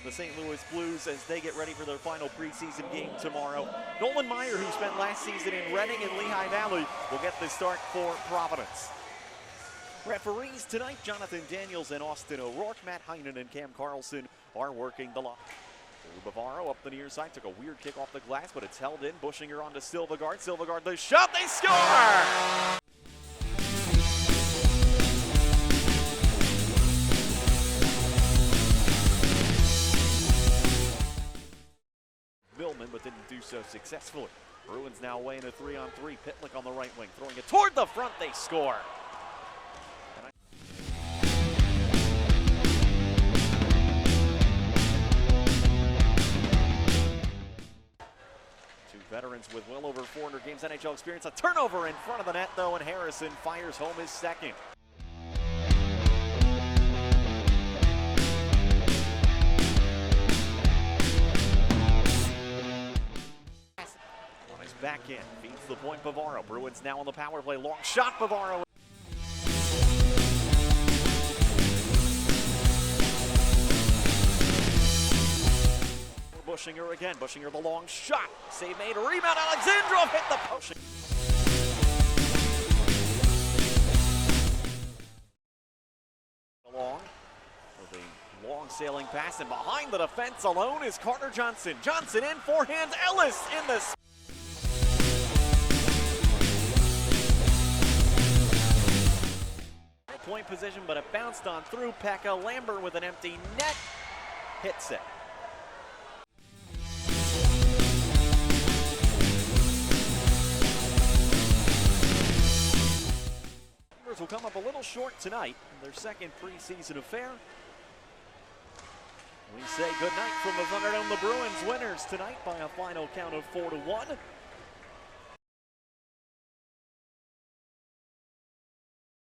the St. Louis Blues as they get ready for their final preseason game tomorrow. Nolan Meyer, who spent last season in Reading and Lehigh Valley, will get the start for Providence. Referees tonight, Jonathan Daniels and Austin O'Rourke. Matt Heinen and Cam Carlson are working the line. Bavaro up the near side, took a weird kick off the glass, but it's held in. Bushinger onto Silvegaard. Silvegaard, the shot, they score! Millman, but didn't do so successfully. Bruins now away in a 3-on-3. Pitlick on the right wing, throwing it toward the front, they score. Two veterans with well over 400 games NHL experience. A turnover in front of the net, though, and Harrison fires home his second. Back in, feeds the point, Bavaro. Bruins now on the power play. Long shot, Bavaro. Bushinger again. Bushinger the long shot. Save made. Rebound. Alexandrov hit the post. Along with a long sailing pass, and behind the defense alone is Carter Johnson. Johnson in forehand. Ellis in the point position, but it bounced on through Pekka. Lambert with an empty net hits it. Numbers will come up a little short tonight in their second preseason affair. We say goodnight from the Thunderdome. The Bruins winners tonight by a final count of 4-1.